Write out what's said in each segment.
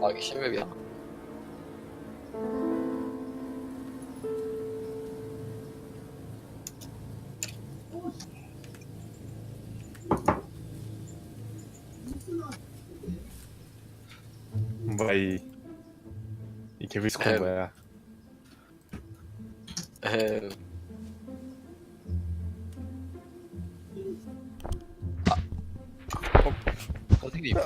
아 이게 신맵이야. 뭐야 이 개비스콘 뭐야? 에헴. 선생님.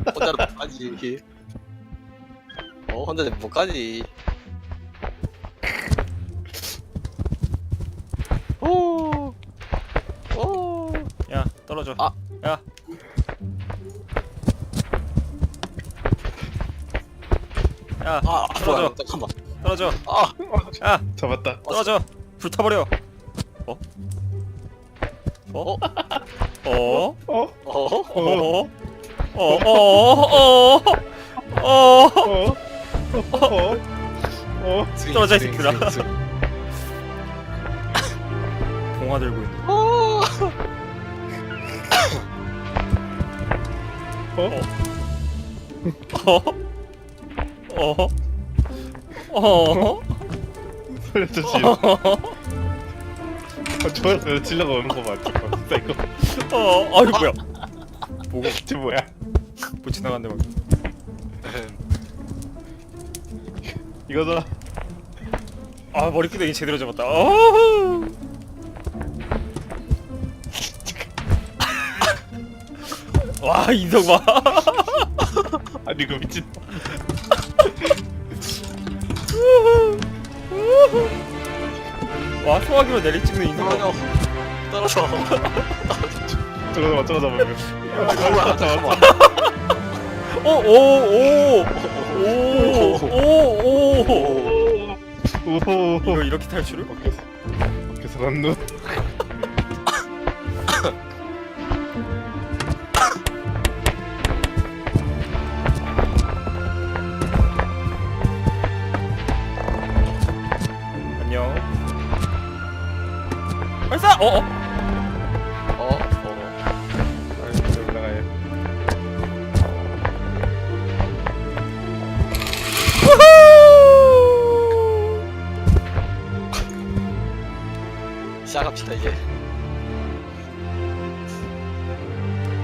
혼자는 못 가지. 혼자는 못 가지. 오. 오. 야 떨어져. 아. 야. 야 떨어져. 잠깐만. 떨어져. 아. 야 잡았다. 떨어져. 불타버려. 어? 어? 어? 어? 어? 어? 어? 어? 떨어져 이 새끼들아. 봉화 들고 있는. 어? 살려줘 지. 저거 질러가 오는 거 맞지? 진짜 이거 이거 뭐야? 뭐고? 저 뭐야? 뭐 지나갔네 막. 이거잖아. 아 머리끄댕이 제대로 잡았다. 와 인성 봐. 아니 이거 미친. 와 소화기로 내리 찍는 인성 봐. 떨어져. 저거 잡으면. 잠깐만. 오오오오오오오 오호. 이거 이렇게 탈출을? 밖에서 간 눈. 안녕. 발사! 어? 올라가요. 시작합시다 이제.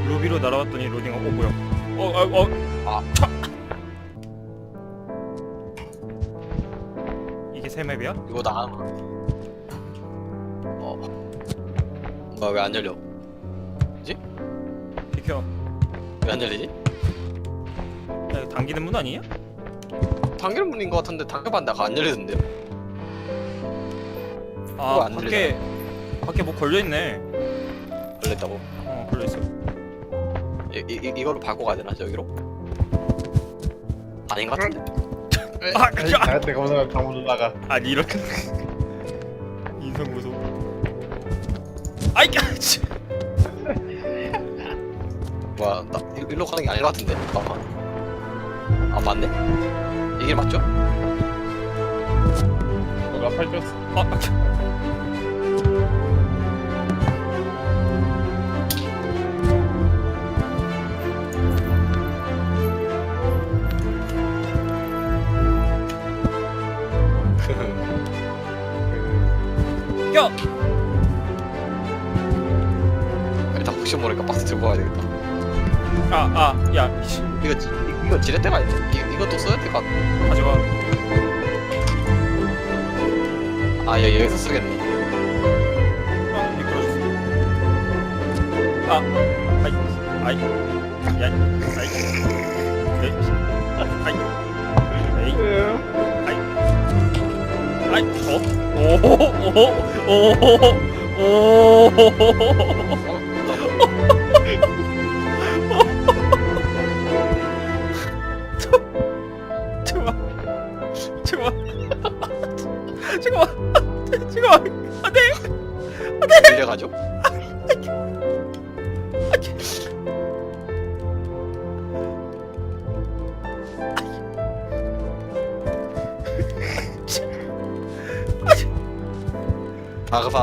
루비로 날아왔더니 로딩하고 뭐야? 이게 새 맵이야? 이거 나. 뭐야 왜 안 열려? 비켜. 왜 안 열리지? 야, 이거 당기는 문 아니야? 당길 문인 것 같은데 당겨봤는데 안 열리던데요? 아 안 밖에 뭐 걸려 있네. 걸렸다고? 걸려 있어. 이거로 바꿔 가야 되나 저기로? 아닌 것 같은데. 아, 내가 오늘 강문 올라가. 아니 이렇게 인성 무서워. 아이 씨. 뭐야 나 일로 가는 게 아닌 것 같은데. 잠깐만. 아 맞네? 이게 맞죠? 너가 팔렸어. 야! 일단 혹시 모르니까 박스 들고 가야 되겠다. 야, 씨, 이거 지렛대가 아니야? 이것도 써야 될 것 같아. 가져가. 여기서 쓰겠네. 미끄러졌어. 아이, 잠깐만, 안돼. 밀려가죠?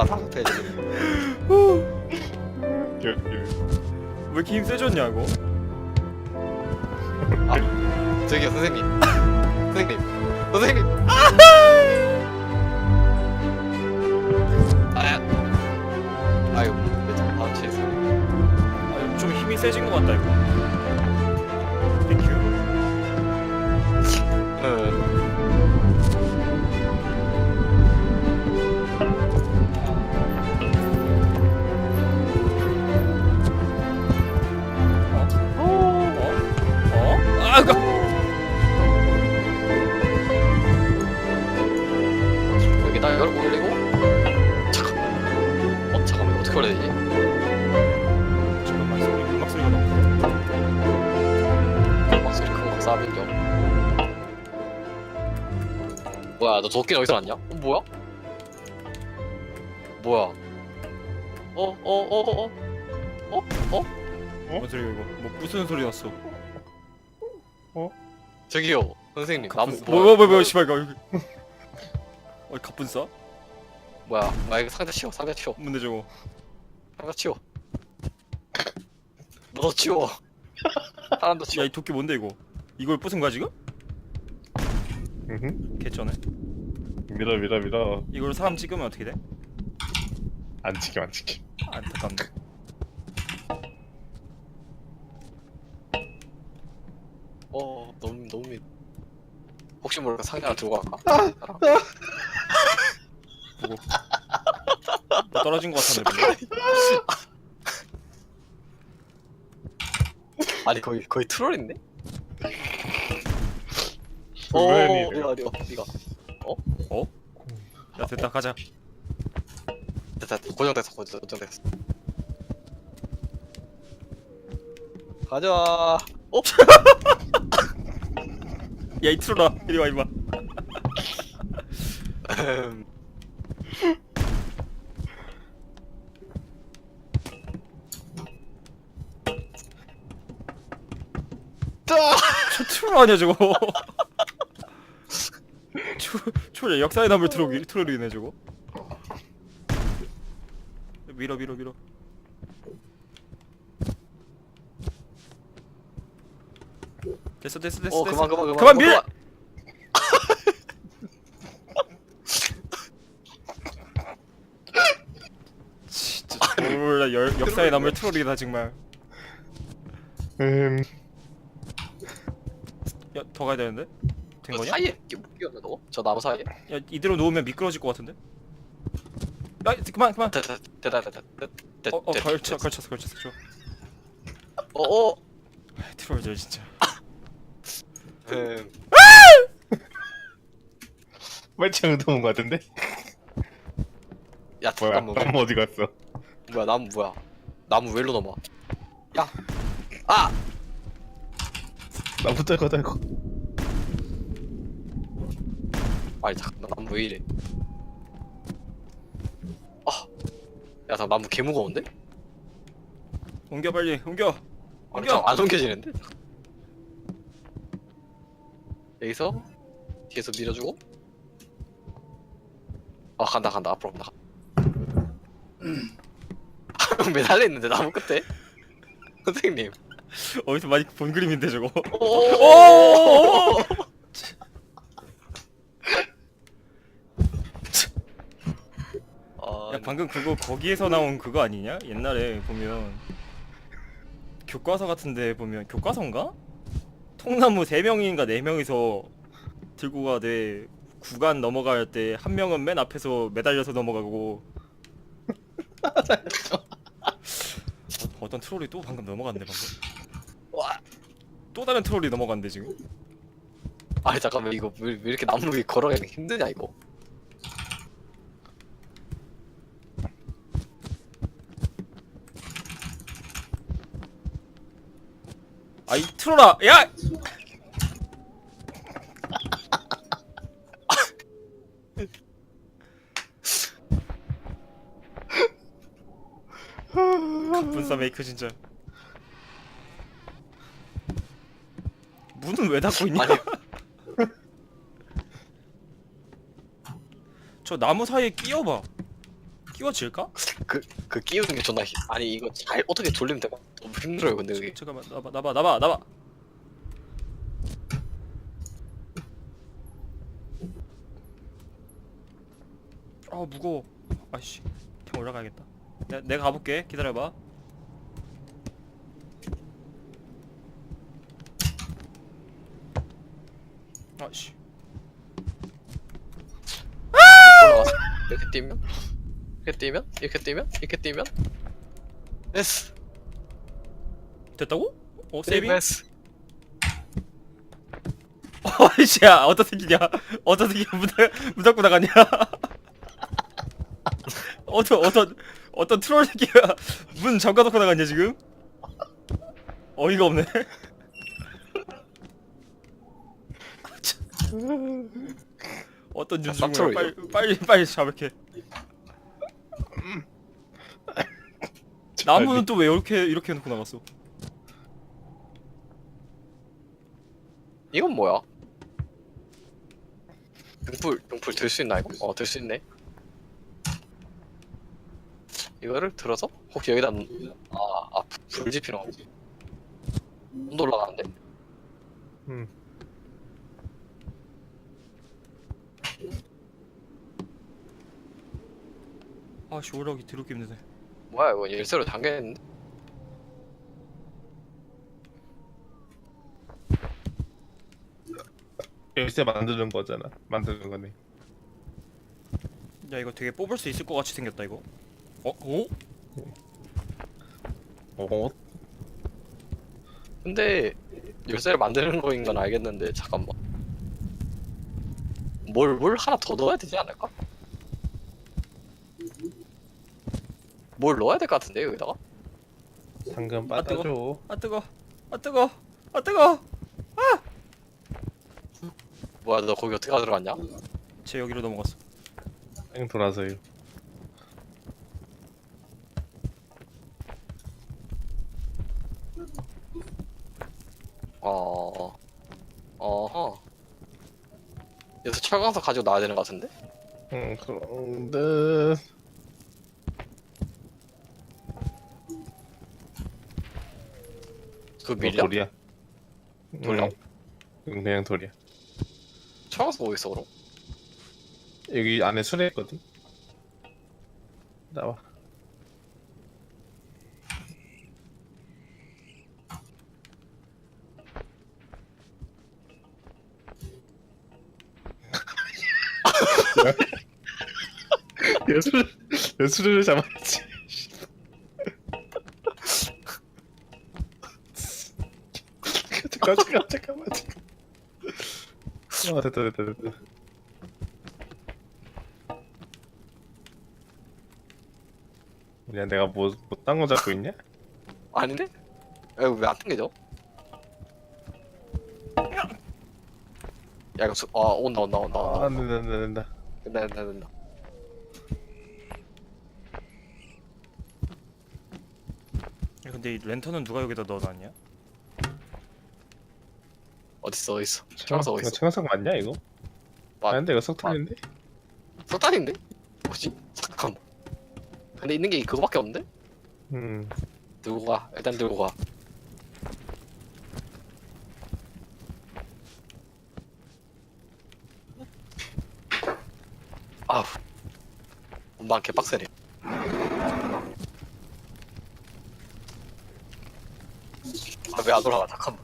다급해 지금. 왜 이렇게 힘 세졌냐 이거? 저기요 선생님. 선생님. 선생님. 아야. 아유. 아 죄송. 아, 좀 힘이 세진 것 같다 이거. 땡큐. 아가. 여기다 열고 올리고. 잠깐. 잠깐만 어떻게 올려야 되지? 잠깐만 소리 음악 소리가 나는데. 막소리 큰거 싸면 좀. 뭐야 너 도끼 어디서 났냐? 뭐야? 뭐야? 뭔 소리야 이거? 뭐 무슨 소리 났어? 저기요 선생님 나무 뭐 씨발 이거. 어이 갑분싸? 뭐야? 아 이거 상자 치워 상자 치워 뭔데 저거? 상자 치워. 너도 치워. 사람도 치워. 야 이 도끼 뭔데 이거? 이걸 부순 거야 지금? 개쩌네. 밀어. 이걸 사람 찍으면 어떻게 돼? 안 찍혀. 안타깝네. 너무 혹시 모르니까 상자 하나 들고 갈까? 보고. 나 떨어진 거 같았네 방금. 아니 거의 트롤인데? 조면이 이거 야 됐다 가자. 됐다 고정됐어. 가자. 야 이 트롤아 이리 와 이봐. 저 트롤 아니야 저거. 트롤 역사에 남을 트롤이네 저거. 밀어. 됐어. 그만 밀. 진짜 몰라 역사에 남을 트롤이다 정말. 야 더 가야 되는데? 된 거냐? 사이에 끼었나 너? 저 나무 사이에? 야 이대로 놓으면 미끄러질 것 같은데? 야 그만. 됐다. 걸쳤어. 트롤들 진짜. 빨창 도운 거 같은데? 야 뭐야? 잠깐만. 나무 어디 갔어? 뭐야 나무 뭐야? 나무 왜 일로 넘어? 야. 아. 나무 떨고. 아니 잠깐 나무 왜 이래? 야 잠깐 나무 개 무거운데? 옮겨 빨리 옮겨. 아니 잠깐 안 옮겨지는데? 여기서 뒤에서 밀어주고. 간다 앞으로 간다. 매달려 있는데 나무 끝에? 선생님. 어디서 많이 본 그림인데 저거. 오. 야 방금 그거 거기에서 나온 그거 아니냐? 옛날에 보면 교과서 같은데 보면 교과서인가? 통나무 3명인가 4명이서 들고 가되 구간 넘어갈 때 한 명은 맨 앞에서 매달려서 넘어가고 어떤 트롤이 또 방금 넘어갔네 방금. 와. 또 다른 트롤이 넘어갔는데 지금. 아니 잠깐만 이거 왜 이렇게 나무 위에 걸어가기 힘드냐 이거? 아이 트롤아 야! 갑분싸 메이크 진짜. 문은 왜 닫고 있냐? 아니. 저 나무 사이에 끼워봐. 끼워질까? 그 끼우는 게 존나 아니 이거 잘 어떻게 돌리면 될까? 너무 힘들어요 근데 그게. 잠깐만 나봐. 아 무거워. 아씨 그냥 올라가야겠다. 내가 가볼게. 기다려봐. 아씨 올라가서 이렇게 뛰면 이렇게 뛰면 이렇게 뛰면 이렇게 뛰면 됐어. 됐다고? 세이빙? 됐어. 어이씨야 어떤 새끼냐? 어떤 새끼가 문 닫고 나갔냐? 어떤 트롤 새끼가 문 잠가놓고 나갔냐 지금? 어이가 없네. 어떤 쌉트롤이죠. 윤중을 빨리 잡을게. 나무는 또 왜 이렇게 해놓고 나갔어? 이건 뭐야? 등불 들 수 있나 이거? 들 수 있네. 이거를 들어서 혹시 여기다 불 지피는 거지. 온도 올라가는데? 아씨 올라오기 더럽게 힘드네. 뭐야 이거 열쇠로 잠겨있는데? 열쇠 만드는 거잖아. 만드는 거네. 야 이거 되게 뽑을 수 있을 것 같이 생겼다 이거. 어? 어? 근데 열쇠를 만드는 거인 건 알겠는데 잠깐만. 뭘 하나 더 넣어야 되지 않을까? 뭘 넣어야 될 것 같은데 여기다가? 당근 아, 뜨거. 빠져줘. 아 뜨거. 아 뜨거. 아 뜨거. 뭐야 너 거기 어떻게 들어갔냐? 쟤 여기로 넘어갔어. 뺑 돌아서요. 어허. 여기서 철광석 가지고 나와야 되는 것 같은데? 그런데 그 밀려? 돌이야. 돌이야? 그냥 돌이야. 철광석 어디 있어 그럼? 여기 안에 수레했거든. 나와. 여수를 잡았지. 잠깐만. 됐다. 야, 내가 딴 거 잡고 있냐? 아닌데? 야 이거 왜 안 당겨져? 야 이거 온다. 안 된다. 된다. 야, 근데 이 랜턴은 누가 여기다 넣어놨냐? 어딨어 철광석 어딨어? 청광석 맞냐 이거? 맞- 아닌데 이거 석탄인데? 석탄인데? 뭐지? 잠깐만. 근데 있는 게 그거밖에 없는데? 들고 가. 일단 들고 가. 아우. 엄마 개빡세네. 왜 안 올라가? 잠깐만.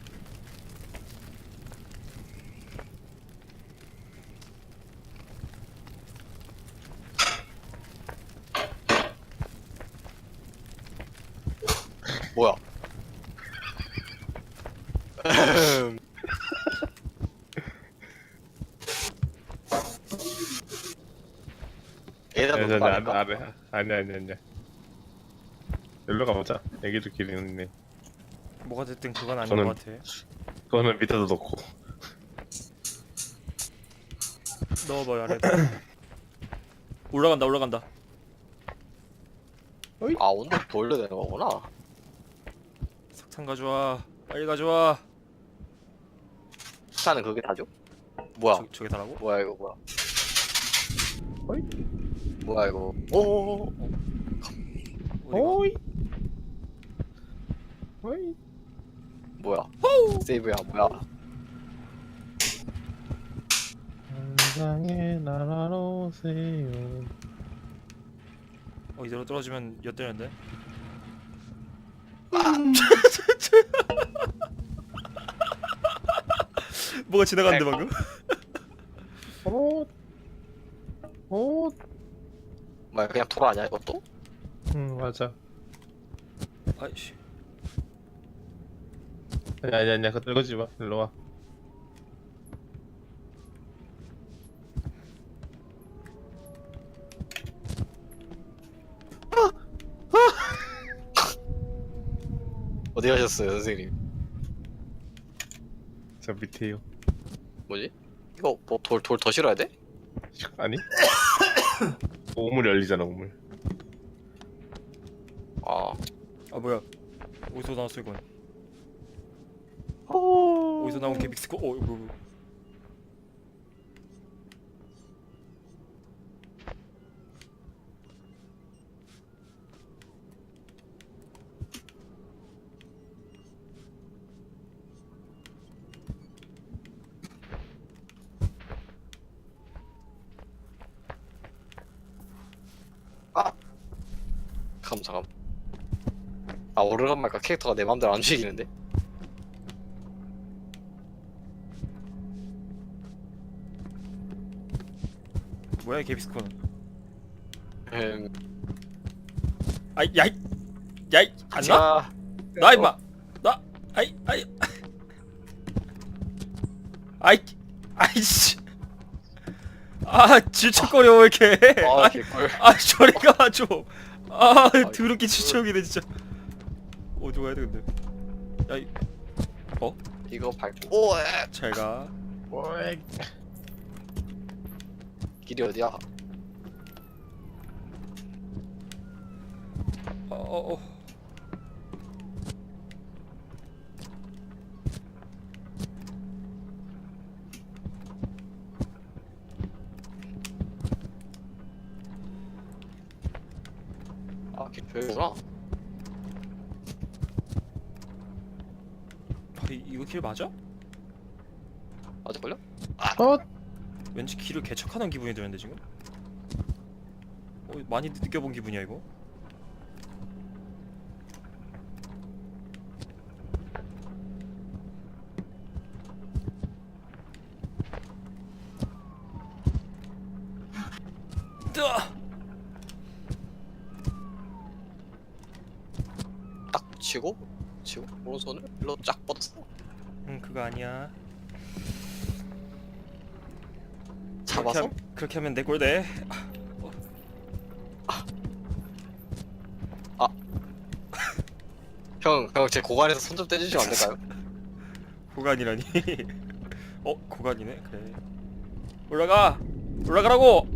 뭐야? 얘네들 너무 많을까? 아니야. 여기로 가보자. 애기들끼리 있네. 뭐가 됐든 그건 아닌 저는- 것 같아. 그거는 밑에도 넣고. 넣어봐요 아래. 올라간다. 온도 돌려야 되는 거구나. 석탄 가져와. 빨리 가져와. 식사는 그게 다죠? 뭐야? 저게 다라고? 뭐야 이거 뭐야? 어이? 뭐야 이거? 오. 어디가? 어이. 뭐야? 세이브야 뭐야? 한상에 날아오세요. 이대로 떨어지면 엿되는데. 뭐가 지나갔는데 방금? 오. 오. 뭐야 그냥 돌아 아니야 이것도? 맞아. 아이씨. 아니야 그거 떨거지 마. 일로 와. 어디 가셨어요 선생님? 저 밑에요. 뭐지? 이거 뭐 돌 더 실어야 돼? 아니? 우물 열리잖아 우물. 아 뭐야? 어디서 나왔어 이건? 오. 어디서 나온 개빅스코? 이거. 잠깐. 아 오르간말까 캐릭터가 내 맘대로 안 움직이는데? 뭐야 이 개빅스코는? 음. 야이 안 나? 자, 나 임마 나 아이씨 질척거려 왜 이렇게 아 개꿀. 저리 가좀 드럽게 지척이네 진짜. 어디 가야 돼 근데? 야이 이거 밟고. 오. 잘가. 오이. 길이 어디야? 아 저기구나. 이거 길 맞아? 맞을걸요? 왠지 길을 개척하는 기분이 드는데 지금? 많이 느껴본 기분이야 이거? 딱 치고 오른손을 일로 쫙 뻗었어. 그거 아니야. 잡아서? 그렇게 하면 내 꼴 돼. 형 제 고관에서 손 좀 떼주시면 안 될까요? 고관이라니. 고관이네. 그래. 올라가라고.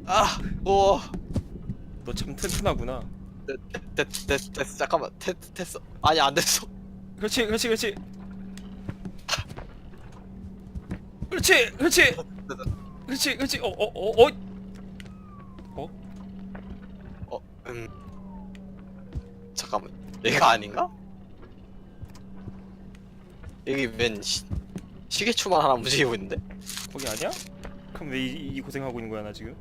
아, 오, 너 참 튼튼하구나. 됐어. 잠깐만, 됐어. 아니 안 됐어. 그렇지. 그렇지. 잠깐만, 얘가 아닌가? 여기 웬 시계추만 하나 움직이고 있는데? 거기 아니야? 그럼 왜 이 고생하고 있는 거야 나 지금?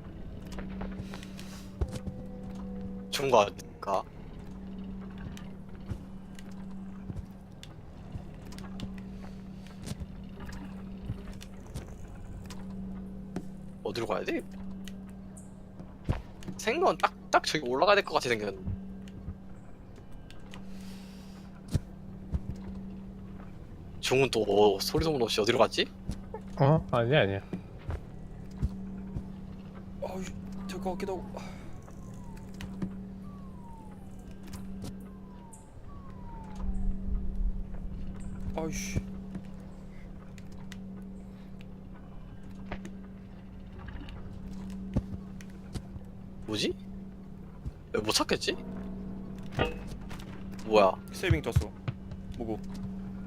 좋은 거 아닐까? 어디로 가야 돼? 생각은 딱 저기 올라가야 될 것 같이 생겼는데. 종은 또 소리 소문 없이 어디로 갔지? 아니야. 될 것 같기도 하고. 아이씨. 뭐지? 왜 못 찾겠지? 뭐야? 세이빙 떴어. 뭐고?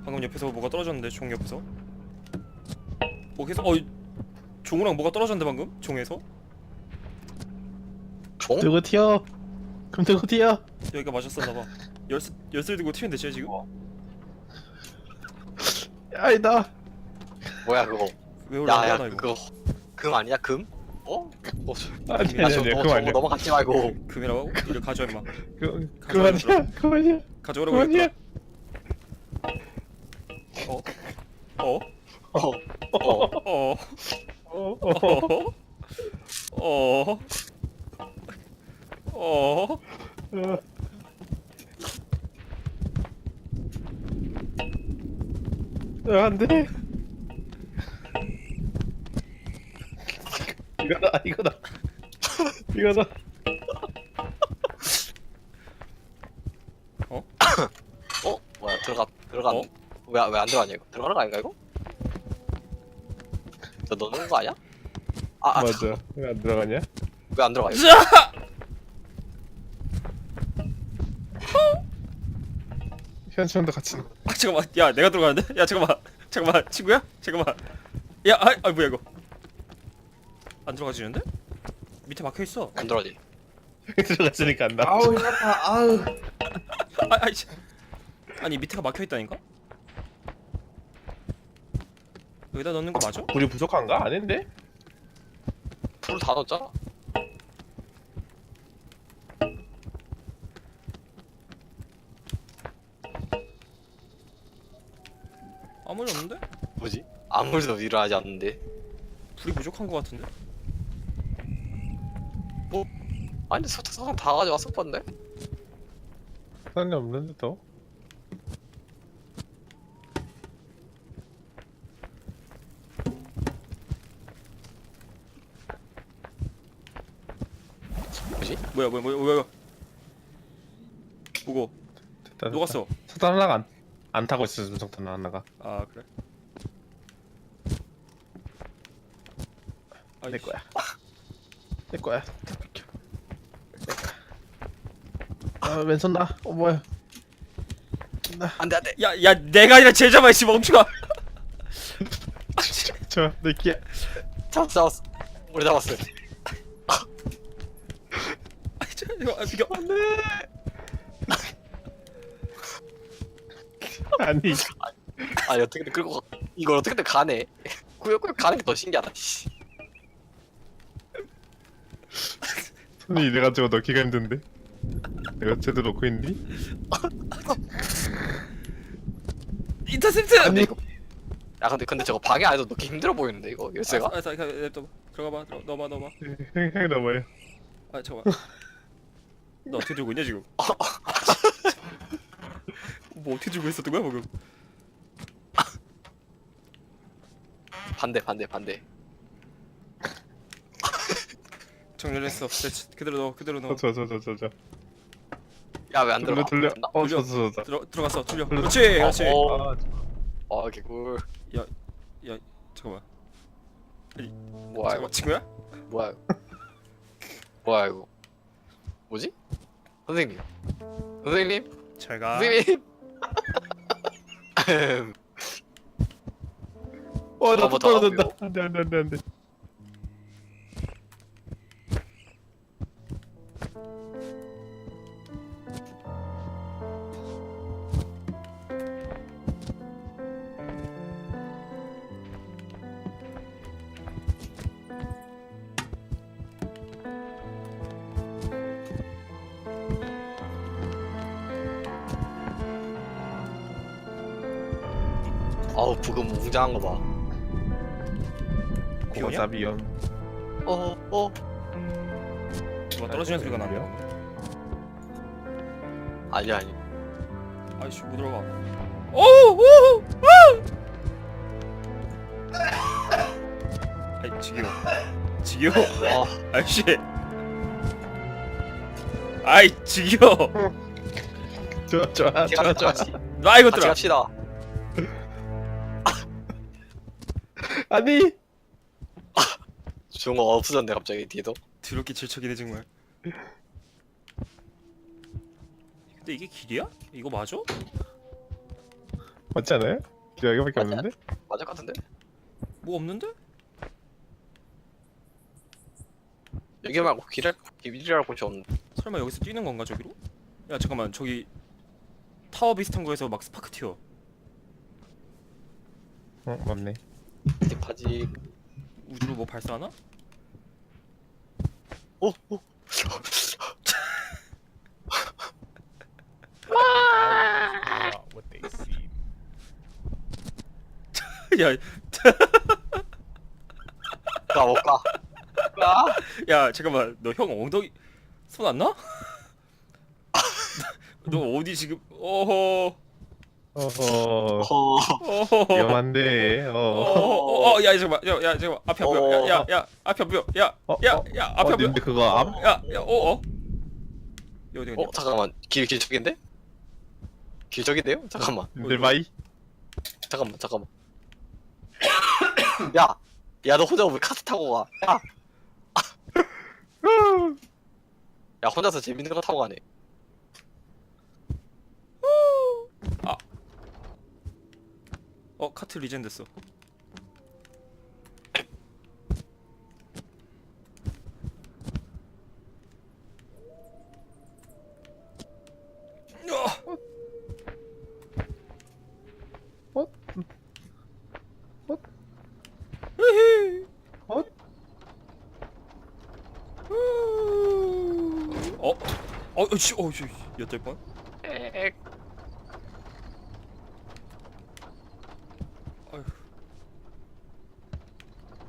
방금 옆에서 뭐가 떨어졌는데 종 옆에서? 계속 종우랑 뭐가 떨어졌는데 방금? 종에서? 종? 들고 튀어. 그럼 들고 튀어. 여기가 맞았었나봐. 열쇠 들고 튀면 되지 지금? 아니다. 뭐야 그거? 왜 올라가 야야 나 이거? 그거 금 아니야 금? 어? 아니 아니, 아니 그거 아니야. 넘어가지 말고. 금이라고? 이를 가져와 임마. 그거 아니야. 그거 아니야. 가져오라고 그거 아니야. 했더라. 어? 어. 어? 어? 어? 안돼. 이거다 이거다 이거다. 어? 뭐야 들어간. 어? 왜 안 들어가냐 이거? 들어가는 거 아닌가 이거? 저 넣는 거 아니야? 맞아. 왜 안 들어가냐? 왜 안 들어가? 이거? 으아! 현수형도 같이. 아 잠깐만 야 내가 들어가는데? 야 잠깐만 친구야? 잠깐만 야 뭐야 이거 안 들어가지는데? 밑에 막혀있어 안 들어가지. 들어갔으니까 안 나. 아우 혀다 아우. 아이씨 아니 밑에가 막혀있다니까? 여기다 넣는 거 맞아? 우리 부족한가? 아닌데? 불 다 넣었잖아. 아무 일 없는데? 뭐지? 아무리도 일어나지 않는데. 불이 부족한 거 같은데? 아니 소탕 다 가져왔을 건데? 사람이 없는데 또? 뭐지? 뭐야 뭐고 됐다. 녹았어 석탄 하나가 안 타고 있어 지금 석탄 하나가. 아 그래? 내 거야. 내 거야. 아 왼손 나. 뭐야? 나. 안돼 안돼. 야 내가 아니라 쟤 잡아 이씨 멍청아 저내 끼야. 잡았어. 우리 잡았어. 이거 비켜 아니 아니 어떻게든 끌고 가. 이걸 어떻게든 가네. 꾸역꾸역 가는 게 더 신기하다. 씨. 손이 이래가지고 넣기가 힘든데. 내가 제대로 놓고 있니? 인터셉트! 근데 이거 야 근데 저거 방해 안해도 넣기 힘들어 보이는데 이거 열쇠가? 알았어 냅둬 들어가봐 넣어봐 형이 넘어요. 아 잠깐만 너 어떻게 들고 있냐 지금 뭐 어떻게 들고 있었던 거야 방금 반대. 정렬했어 됐지 그대로 넣어 저. 야 왜 안 들어가? 돌려. 됐나? 저. 들어갔어 돌려 돌려. 그렇지 어 개꿀. 야 잠깐만 뭐야 이거? 잠깐만 친구야? 뭐야 이거? 뭐야 이거? 뭐지? 선생님. 잘가 선생님. 나 저거부터 떨어진다. 하고요. 안돼. 아우 부금 웅장한 거 봐. 비오냐? 고사비염. 어. 뭐 떨어지는 소리가 나네요 아니. 아이씨 못 들어가 오오오 아이 지겨워 어. 아이씨 아이 지겨워 좋아. 같이 놔 이것들아 갑시다. 아니. 중어 없어졌네 갑자기 뒤도. 더럽게 질척이네 정말 근데 이게 길이야? 이거 맞아? 맞지 않아요? 여기밖에 맞지 없는데? 맞을 것 같은데? 뭐 없는데? 여기 말고 길이랄 곳이 없는데. 설마 여기서 뛰는 건가 저기로? 야 잠깐만 저기 타워 비슷한 거에서 막 스파크 튀어 맞네. 딥하지. 우주로 뭐 발사하나? 오, 오. Not what they seem. 야, 가, 못 가. 가. 야, 잠깐만. 너 형 엉덩이 손 안 나? 너 어디 지금? 어허. 어허. 어. 위험한데. 야, 잠깐만. 야, 잠깐만. 앞이 안 보여. 야, 앞이 안 보여. 야, 앞이 안 보여. 근데 그거 앞? 야, 어디 갔냐? 잠깐만. 길 저긴데? 길 저긴데요? 잠깐만. 님들바이? 잠깐만. 야, 야, 너 혼자 왜 카트 타고 가? 야, 야, 혼자서 재밌는 거 타고 가네. 카트 리젠 됐어. 씨, 여덟 번? 에엑. 어휴.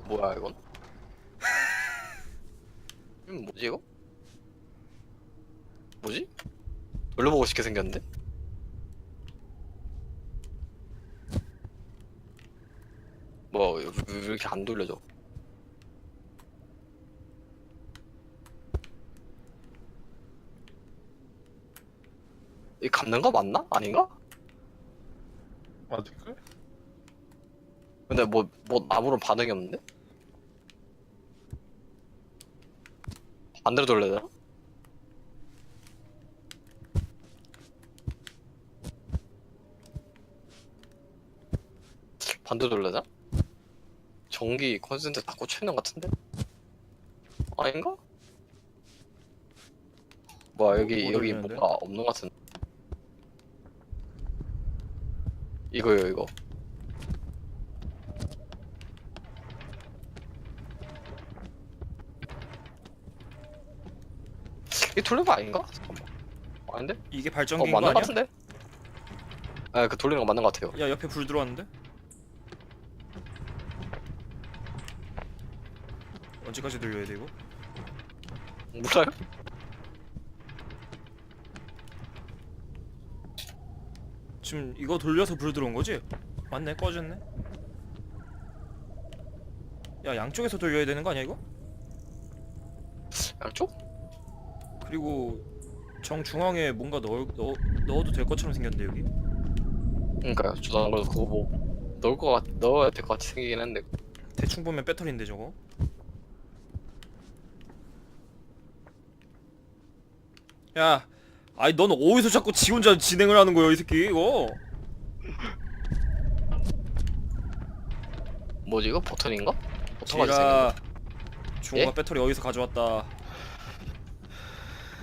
뭐야 이건? 뭐지 이거? 뭐지? 돌려보고 싶게 생겼는데? 뭐야 왜 이렇게 안 돌려져? 이 감는 거 맞나? 아닌가? 맞을걸? 근데 뭐 아무런 반응이 없는데? 반대로 돌려야 되나? 반대로 돌려야 되나? 전기 콘센트 다 꽂혀있는 것 같은데? 아닌가? 뭐야 여기 돌리는데? 뭔가 없는 것 같은데? 이거요 이거. 이게 돌리는 거 아닌가? 잠깐만. 아닌데? 이게 발전기인 맞는 거 거 아니야? 같은데? 아, 그 돌리는 거 맞는 거 같아요. 야, 옆에 불 들어왔는데? 언제까지 돌려야 돼 이거? 몰라요? 지금 이거 돌려서 불 들어온 거지? 맞네, 꺼졌네. 야, 양쪽에서 돌려야 되는 거 아니야 이거? 양쪽? 그리고 정중앙에 뭔가 넣어도 될 것처럼 생겼는데 여기? 그러니까요. 저도 안 그래도 그거 뭐 넣어야 될 것 같이 생기긴 했는데. 대충 보면 배터리인데 저거? 야, 아니 넌 어디서 자꾸 지 혼자 진행을 하는 거야 이 새끼 이거? 뭐지 이거? 버튼인가? 버튼 가지고 지라 생긴 중호가 예? 배터리 어디서 가져왔다.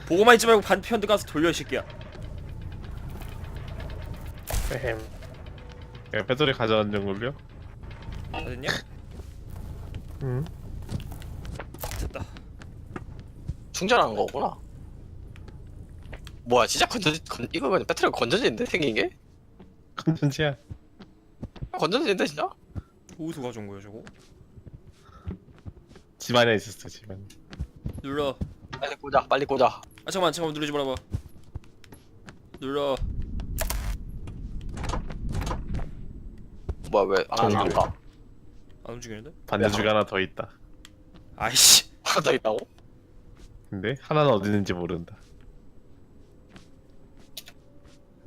보고만 있지 말고 반편드 가서 돌려 이 새끼야. 에헴. 야, 배터리 가져왔는 걸요? 다 됐냐? 응. 됐다. 충전하는 거구나. 뭐야 진짜 이거 그냥 배터리가 건전지인데 생긴 게? 건전지야. 건전지인데 진짜? 어디서 가져온 거야 저거? 집안에 있었어, 집안에. 눌러. 빨리 꽂아. 아 잠깐만 누르지 말아봐. 눌러. 뭐야 왜 안 정규. 가? 안 움직이는데? 반대쪽에 하나 더 있다. 아이씨. 하나 더 있다고? 근데 하나는 어디 있는지 모른다.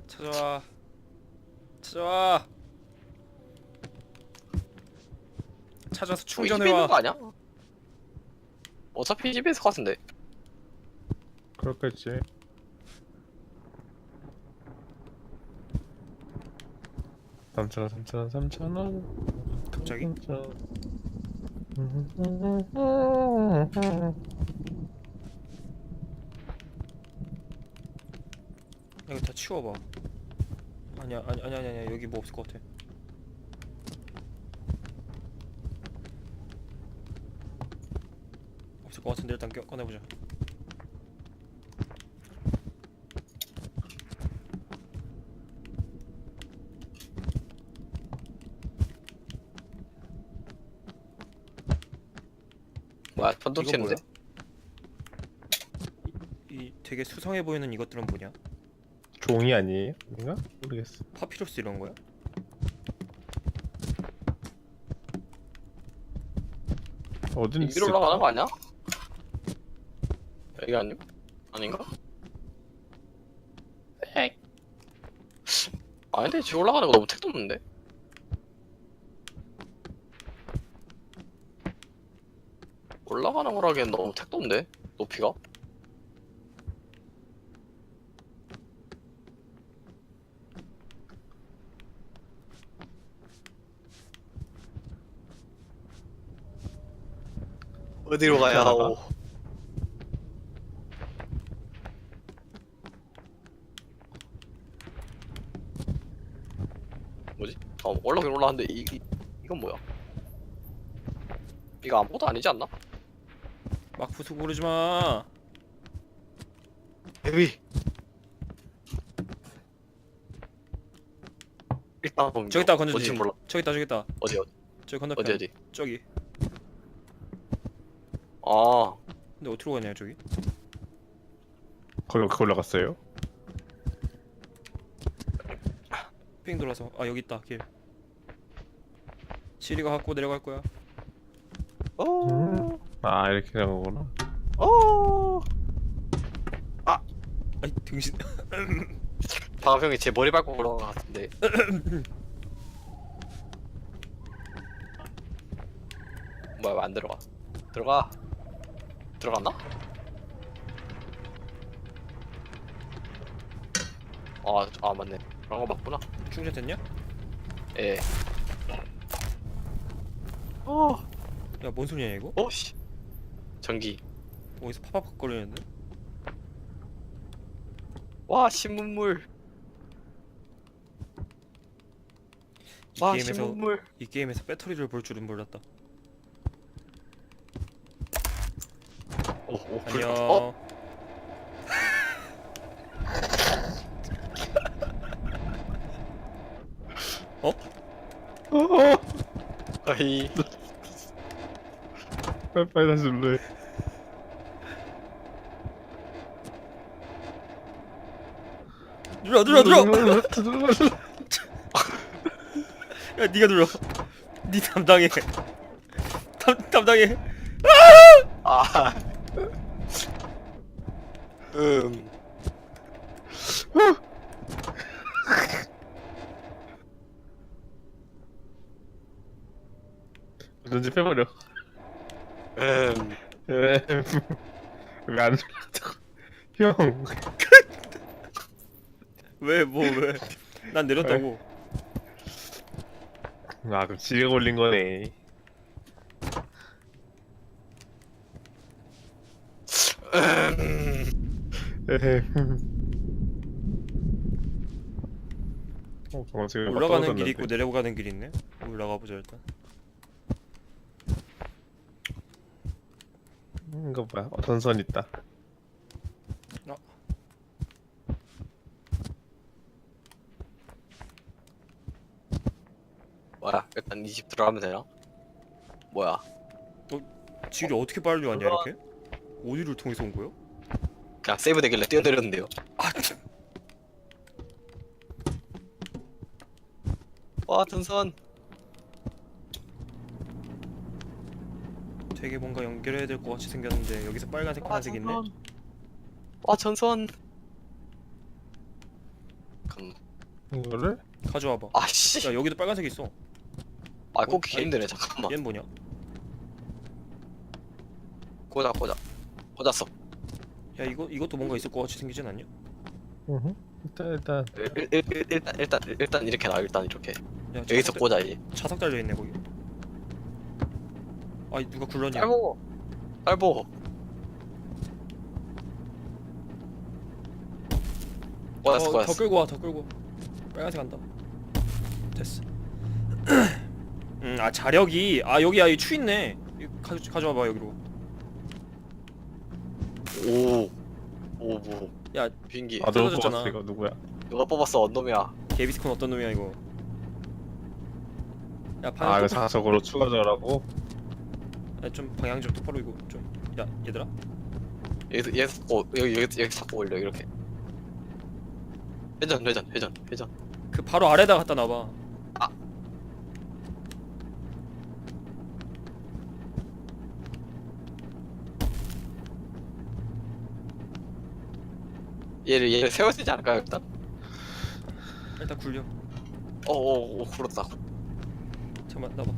찾아와. 찾아서 집에 있는 충전해와. 거 아니야? 어차피 집에 있을 것 같은데. 그렇겠지. 삼천 원. 갑자기? 이거 다 치워봐. 아니야 여기 뭐 없을 것 같아. 없을 것 같은데 일단 꺼내보자. 뭐야 천둥 이건 치는데? 뭐야? 이 되게 수상해 보이는 이것들은 뭐냐? 종이 아니에요? 아닌가? 모르겠어. 파피루스 이런 거야? 어딘지 위로 올라가는 거 아니야? 여기 아님? 아닌가? 에이. 아닌데 지금 올라가는 거 너무 택도 없는데? 올라가는 거라기엔 너무 택도 없는데? 높이가? 어디로 가야 하오? 뭐지? 올라가긴 올라갔는데 이건 뭐야? 이거 아무것도 아니지 않나? 막 부수고 그러지 마. 여기 일단 보면 저기 있다 건전지. 어딘지 몰라. 저기 있다. 어디 저기 건너편. 어디 저기. 아 근데 어디로 가냐 저기? 거기 올라갔어요? 삥 돌아서. 아 여기 있다 길. 시리가 갖고 내려갈 거야. 아 이렇게 된 거구나. 아이 등신. 방금 형이 제 머리 밟고 올라간 것 같은데. 뭐야 왜 안 들어가? 들어갔나? 아 맞네. 그런 거 맞구나. 충전됐냐? 예. 야 뭔 소리냐 이거? 씨. 전기. 어디서 파파팍 거리는데? 와 신문물. 와 신문물. 이 게임에서 배터리를 볼 줄은 몰랐다. 불. 안녕. 아이. 빨리 다시 눌러. 눌러. 야 니가 눌러. 니 담당해. 담당해. 아. 건전지 빼버려. 왜안 눌렀다고? 형. 왜? 난 내렸다고. 아 그럼 지가 걸린 거네. 방금 올라가는 길이 있고 내려가는 길이 있네. 올라가 보자 일단. 이거 뭐야? 어떤 선 있다. 뭐야 일단 이 집 들어가면 되나? 뭐야? 길이 어떻게 빨리 왔냐 이렇게? 어디를 통해서 온 거요? 그냥 세이브 되길래 뛰어내렸는데요. 아 참. 와 등선. 되게 뭔가 연결해야 될 것 같이 생겼는데 여기서 빨간색 파란색 있네. 와 전선. 그럼 이거를? 가져와봐. 아씨. 야 여기도 빨간색 있어. 아 꽂기 힘드네 잠깐만. 얘는 뭐냐? 꽂았어. 야 이것도 뭔가 있을 것 같이 생기진 않냐? 일단 일단 이렇게 나 일단 이렇게 야 여기서 꽂아 이제. 자석 달려 있네 거기. 아이 누가 굴렀냐? 짧어. 꽂았어. 더 끌고 와, 더 끌고. 빨간색 간다. 됐어. 아 자력이 여기 추 있네. 가져와봐 여기로. 오. 오 뭐. 야 비행기. 아 누가 떨어졌잖아. 뽑았어 이거 누구야? 누가 뽑았어 언놈이야. 개비스콘 어떤 놈이야 이거. 야 아 방향 이거 똑바로. 자석으로 추가자라고? 좀 방향 좀 똑바로 이거 좀. 야 얘들아. 여기서 여기 자꾸 올려 이렇게. 회전. 그 바로 아래다 갖다 놔봐. 얘를 세워야 되지 않을까요 일단? 일단 굴려. 오 그렇다. 잠깐만 나봐.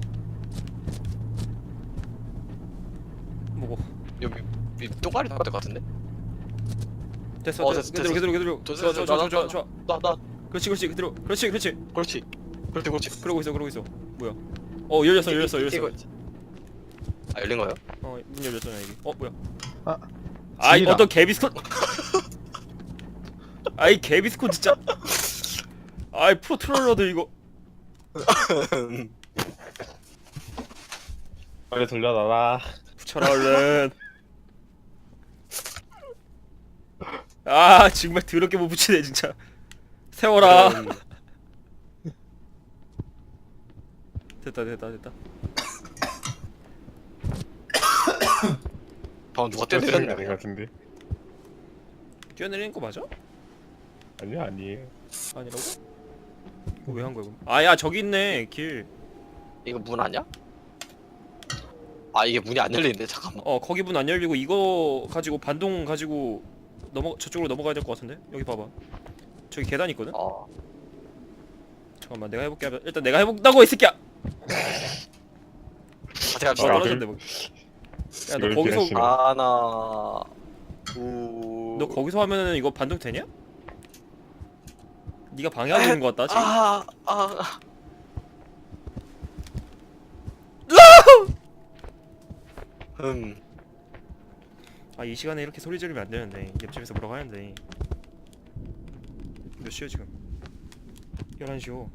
뭐고? 여기 똥가리 나갈 것 같은데? 됐어. 어, 됐어. 됐어, 그대로. 됐어, 좋아. 나 그렇지 그대로. 그렇지. 그렇지. 그러고 있어. 뭐야? 열렸어. 이거 아 열린 거예요? 문 열렸잖아 이게. 뭐야? 아, 아이 지리라. 어떤 개비스콘. 아이 개비스콘 진짜. 아이 프로트롤러들 이거. 빨리 돌려놔라. 붙여라 얼른. 아 정말 더럽게 못 붙이네 진짜. 세워라. 됐다. 방금 누가 아닌 때렸냐? 것 같은데. 뛰어내리는 거 맞아? 아니에요. 아니라고? 이거 왜 한 거야? 아야 저기 있네 길. 이거 문 아니야? 아 이게 문이 안 열리는데 잠깐만. 거기 문 안 열리고 이거 가지고 반동 가지고 저쪽으로 넘어가야 될 것 같은데? 여기 봐봐. 저기 계단 있거든? 잠깐만 내가 해볼게. 일단 내가 해본다고 이 새끼야. 제가 떨어졌네 뭐. 야너 이걸 거기서 피하시네. 하나 너 거기서 하면은 이거 반동 되냐? 네가 방해하고 있는 것 같다 지금. 이 시간에 이렇게 소리 지르면 안 되는데 옆집에서 뭐라고 하는데. 몇 시야 지금? 11시요.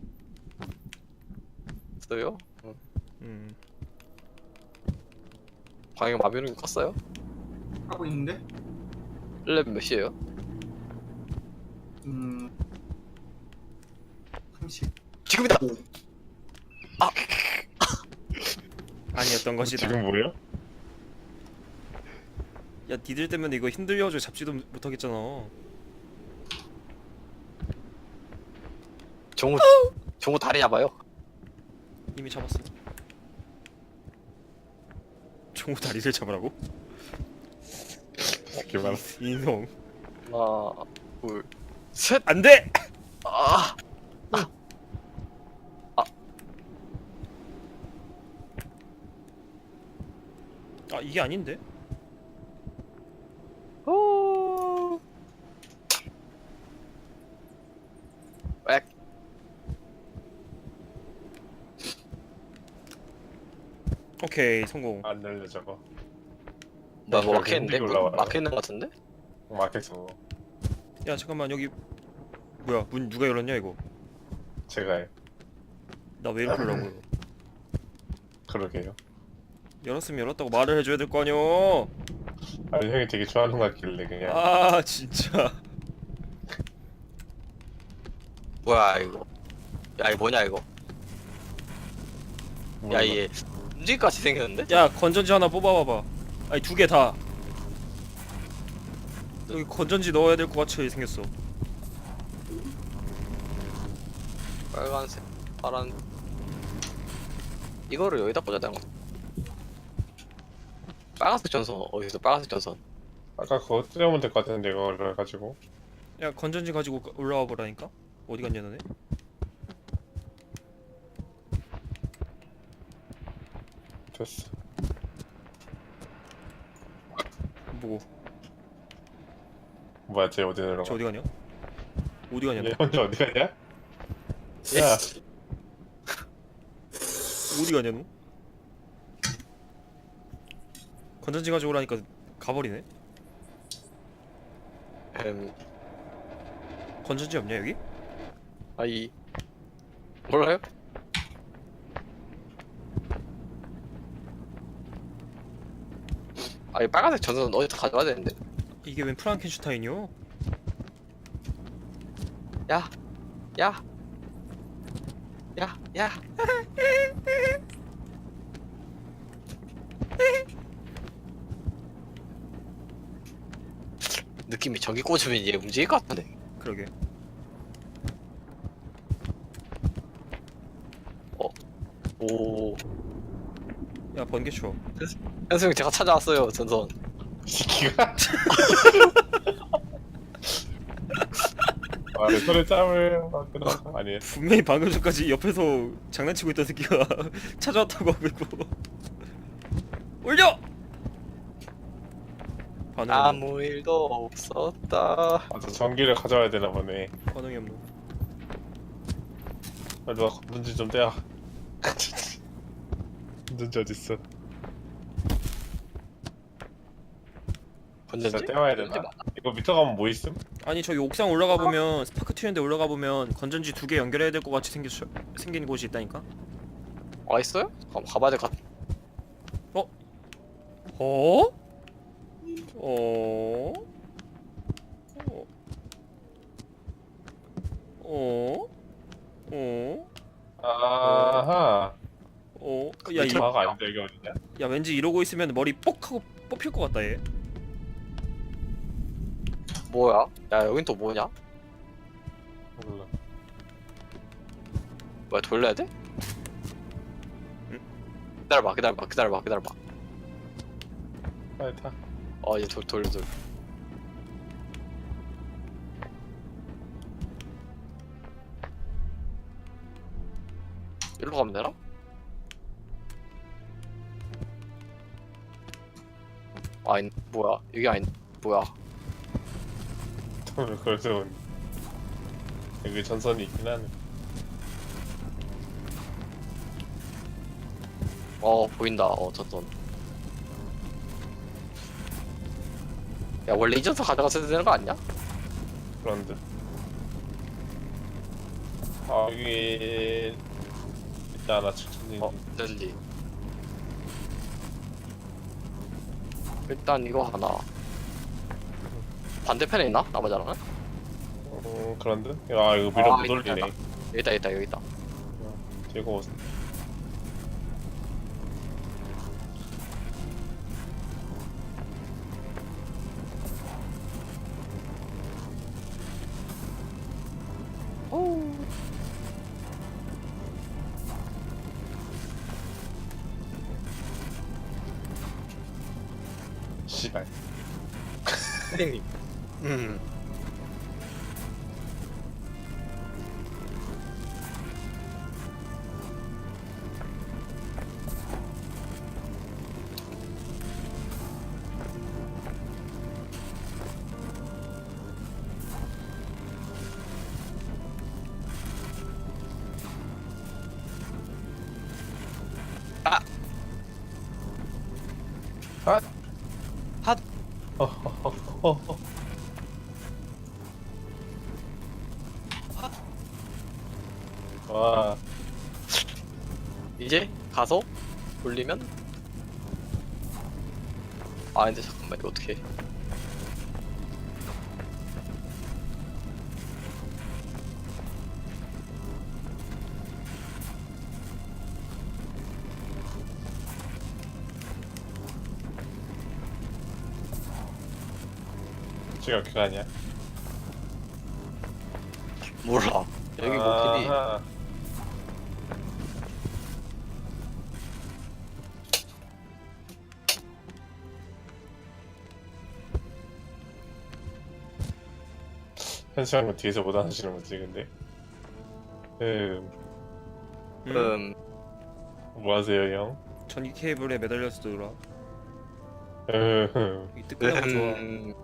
있어요? 방향 마비노기 껐어요? 하고 있는데? 1렙 몇 시에요? 30. 지금이다! 아니었던 것이다. 지금 뭐야? 야 니들 때문에 이거 힘들려가지고 잡지도 못하겠잖아. 종우 다리 잡아요. 이미 잡았어. 종우 다리를 잡으라고? 기만. 인성. 하나 둘셋 안돼! 이게 아닌데? 엑. 오케이 성공. 안 열려 저거. 뭐 저기 막혀있는데? 힘들게 올라와요. 막혀있는 것 같은데? 막혔어. 야 잠깐만 여기 뭐야 문 누가 열었냐 이거? 제가 해. 나 왜 이렇게 열라고? 그러게요. 열었으면 열었다고 말을 해줘야 될 거 아니여. 아니 형이 되게 좋아하는 것 같길래 그냥. 아 진짜. 뭐야 이거. 야 이거 뭐냐 이거. 뭐, 야 얘 움직이같이 생겼는데? 야 건전지 하나 뽑아봐봐. 아니 두 개 다. 여기 건전지 넣어야 될 것 같이 생겼어. 빨간색 파란 이거를 여기다 꽂아야 되는 거. 빨간색 전선 어디서 빨간색 전선. 아까 그거 뜯으면 될 것 같은데 이거를 가지고. 야 건전지 가지고 올라와 보라니까. 어디 갔냐 너네? 됐어. 뭐고? 뭐야 쟤 어디 내려가? 저 어디 가냐? 어디 가냐? 얘 혼자 어디 가냐? 야 어디 가냐 너? 건전지 가져오라니까 가버리네. 건전지 없냐 여기? 아이 몰라요? 아이 빨간색 전선 어디서 가져와야 되는데. 이게 웬 프랑켄슈타인이요? 야, 야, 야, 야. 느낌이 저기 꽂으면 얘 움직일 것 같은데. 그러게. 오, 야 번개 쳐. 현수형 제가 찾아왔어요, 전선. 이 새끼가. 아, 내 손에 짬을 만들어. 아니에요. 분명히 방금 전까지 옆에서 장난치고 있던 새끼가 찾아왔다고 하고 올려! 반응이 없노. 아무 일도 없었다. 아, 저 전기를 가져와야 되나 보네. 반응이 없노. 아, 누가 건전지 좀 떼야. 건전지 어딨어? 진짜 건전지? 떼와야 건전지 되나? 이거 밑에 가면 뭐 있음? 아니 저기 옥상 올라가 보면 스파크 튀는데 올라가 보면 건전지 2개 연결해야 될 것 같이 생긴 곳이 있다니까. 아 있어요? 가봐야 될 것 같아. 어? 어? 어? 어? 어? 아하. 어? 야, 이, 마가 아닌데 여기 어디냐? 야 왠지 이러고 있으면 머리 뽁 하고 뽑힐 것 같다 얘. 뭐야? 야 여긴 또 뭐냐? 몰라. 뭐야 돌려야 돼? 응? 기다려봐. 빨리 타. 얘 돌려. 일로 가면 되나? 뭐야 이게 뭐야? 그래서 여기 전선이 있긴 하네. 보인다. 전선. 야 원래 이전선 가져가셔야 되는 거 아니야? 그런데. 아 여기 일단 하나 추천이. 젤리. 일단 이거 하나. 반대편에 있나? 나머지 하나는? 그런데? 아 이거 미러 못 있다, 올리네. 여기 있다. 이거 씨발. 선생님. 아. 핫. 와. 이제 가서 돌리면 근데 잠깐만 이거 어떻게 지금 그거 아니야? 몰라. 여기 뭐 길이 아하. 현수형은 뒤에서 못 하시는 거지 근데. 뭐 하세요 형? 전기 케이블에 매달려서 놀아. 음. 이 뜨끈한 거 좋아.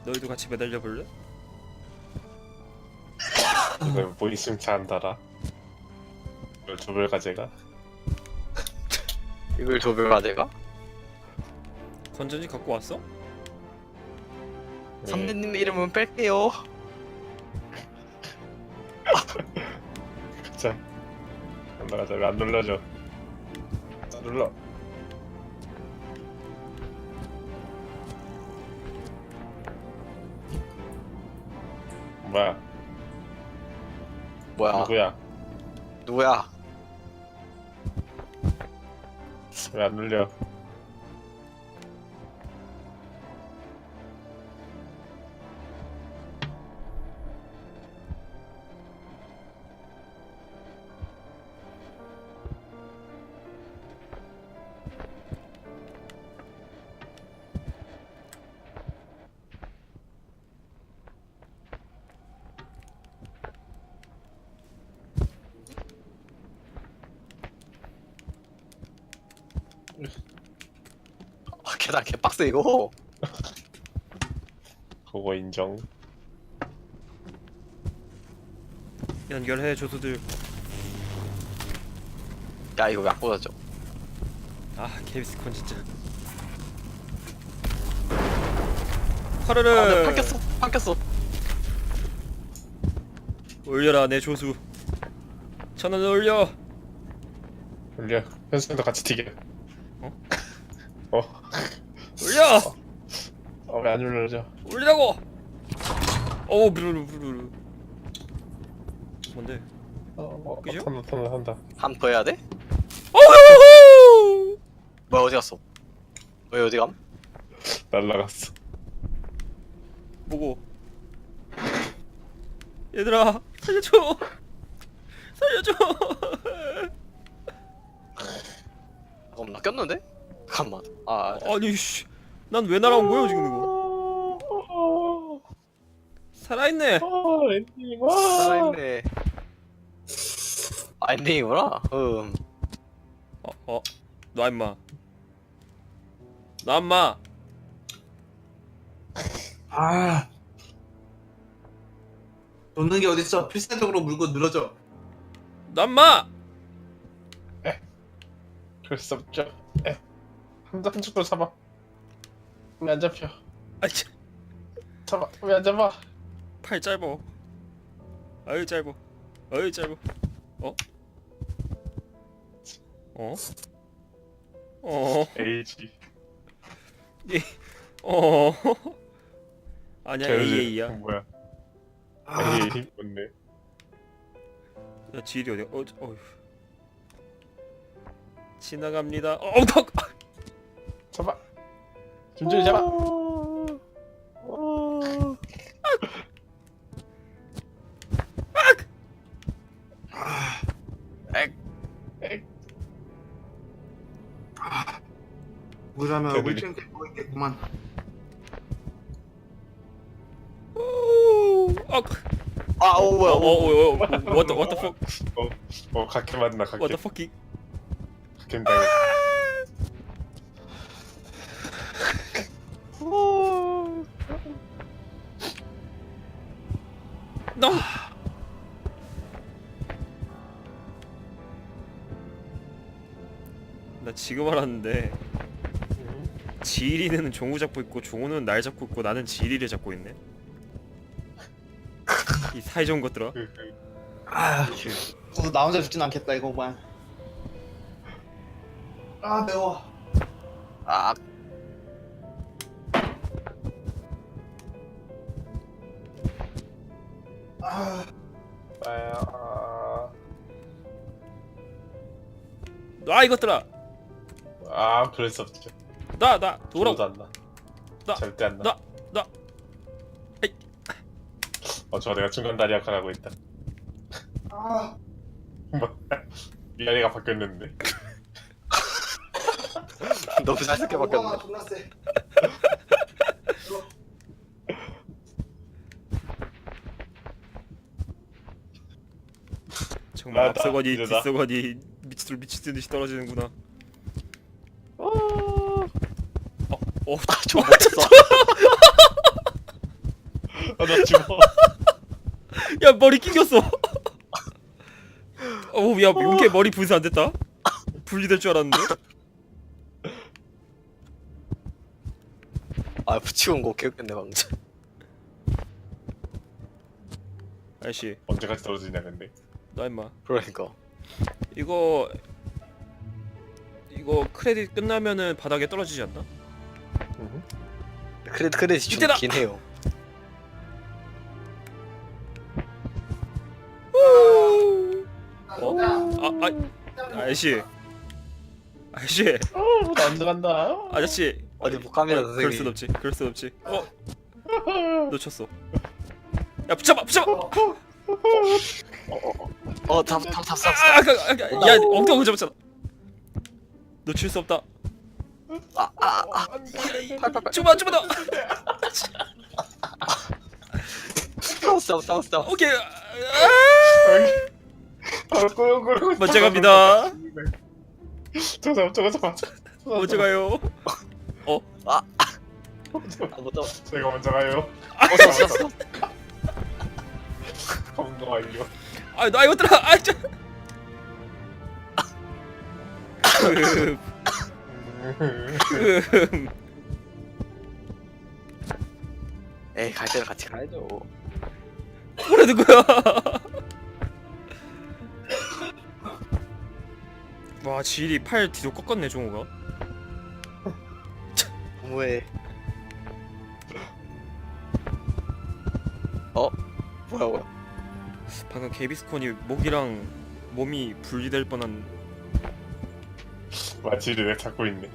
너희도 같이 매달려 볼래? 이거 뭐 있으면 잘한다라. 이걸 조별 과제가? 이걸 조별가 내가? 건전지 갖고 왔어? 선배님 이름은 뺄게요. 자, 올라가자. 왜 안 눌러져? 눌러. 뭐야? 뭐야? 누구야? 누구야? 왜 안 눌려? 아, 계단 개빡세 이거. 그거 인정. 연결해 조수들. 야 이거 왜 안 꽂아져? 아 케이스콘 진짜. 아, 내가 파르르. 판꼈어. 올려라 내 조수. 1,000원 올려. 눌려. 현수도 같이 튀겨. 어? 어? 올려. 왜 안 눌러져? 올리라고. 오 부르르. 뭔데? 그죠? 한다. 한 번 더 해야 돼? 오호호. 뭐야 어디 갔어? 왜 어디 감? 날라갔어. 뭐고? 얘들아 살려줘. 살려줘. 잠깐만 나 꼈는데? 잠깐만. 아니 씨. 난 왜 날아온 거야 지금 이거? 살아있네. 엔딩 와. 살아있네. 아 엔딩이구나. 놔 임마. 놔 임마. 아, 놓는 게 어딨어? 필사적으로 물고 늘어져. 놔 임마. 그럴 수 없죠. 한쪽도 잡아. 왜 안 잡혀? 아이 참, 잡아. 왜 안 잡아? 팔 짧어. 아유 짧어. 아유 짧어. 어? 어? 어? 에이지. 예. 어? 아니야 AA야. 뭐야? 아, 에이 뭔데? 야 지일이 어디야? 어휴. 지나갑니다. 덕. 잡아. 김준이 잡아. 뭐라면 대들이. 울증 때고 있겠구만. 아오 뭐야? what the fuck? 각게 맞나 What 각게. the fuck? 각게 당해. No. 나 지금 알았는데 지일이는 종우 잡고 있고 종우는 날 잡고 있고 나는 지일이를 잡고 있네. 이 사이좋은 것들아. 아, 저도 나 혼자 죽진 않겠다 이거만. 아 매워. 아 아, 놔 이것들아. 그럴 수 없죠. 나 돌아도 돌아. 안 나. 나- 절대 안 나. 나. 에이. 저 내가 중간 다리아 가고 있다. 아, 미아리가 바뀌었는데. 너무 잘생겨 바뀌었네. 존나 세. 정말 나, 앞서거니 이제 나. 뒤서거니 미친 듯이 떨어지는구나. 좀 못했어. 나 죽어. 야 머리 낑겼어. 야 용케 머리 분쇄 안 됐다. 분리될 줄 알았는데. 아 붙이고 온 거 개웃겼네 방금. 아저씨 언제까지 떨어지냐 근데. 나 임마. 그러니까. 이거 크레딧 끝나면은 바닥에 떨어지지 않나? 크레딧 좀 이때다! 긴 해요. 어? 아저씨. 아저씨. 나 언제 간다. 아저씨. 어디 못 갑니다, 그럴 선생님. 순 없지. 그럴 순 없지. 놓쳤어. 야 붙잡아. 잡. 야 엉덩이 잡았잖아. 놓칠 수 없다. 팔. 좀만 더. 싸웠어. 오케이. 꾸렁꾸렁. 먼저 갑니다. 저거 잡아. 먼저 가요. 못 잡아. 제가 먼저 가요. 쐈어. 검거 완료. 나 이것들아. 에이, 갈 때는 같이 가야죠. 뭐라는 거야? 와 지일이 팔 뒤로 꺾었네 종우가. 너무해. 뭐야. 방금 개비스콘이 목이랑 몸이 분리될 뻔한. 마치를 왜 찾고 있네.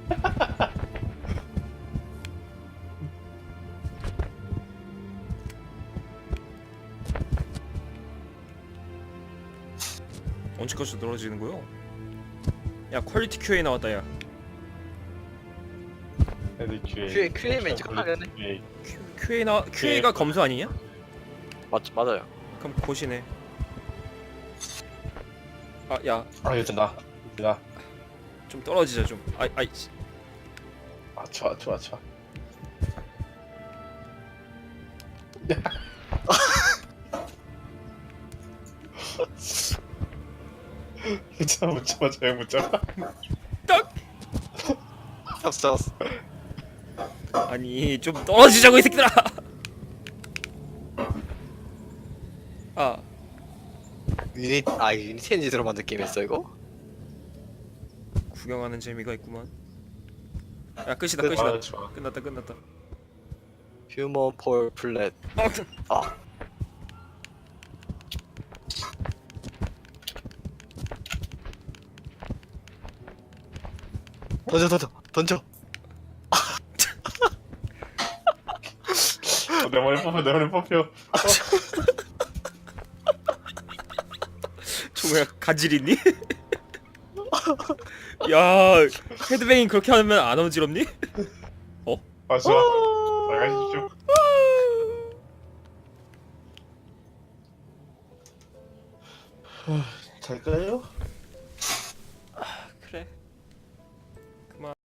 언제까지 떨어지는 거야? 야 퀄리티 QA 나왔다 야. QA 맨 찍어가겠네. QA가 검수 아니냐? 맞아요. 그럼 고시네. 야 이거 된다. 야, 좀 떨어지자 좀. 좋아. 못 잡아, 저형 못 잡아. 딱. 잡았어. 아니 좀 떨어지자고 이 새끼들아. 유니티 엔진으로 만든 게임이었어 이거? 구경하는 재미가 있구만. 야 끝이다. 좋아. 끝났다. 휴먼 폴 플랫. 던져. 내 머리 뽑혀. 종우야 가질 있니? 야 헤드뱅잉 그렇게 하면 안 어지럽니? 좋아. 나가십시오. 잘까요? 그래.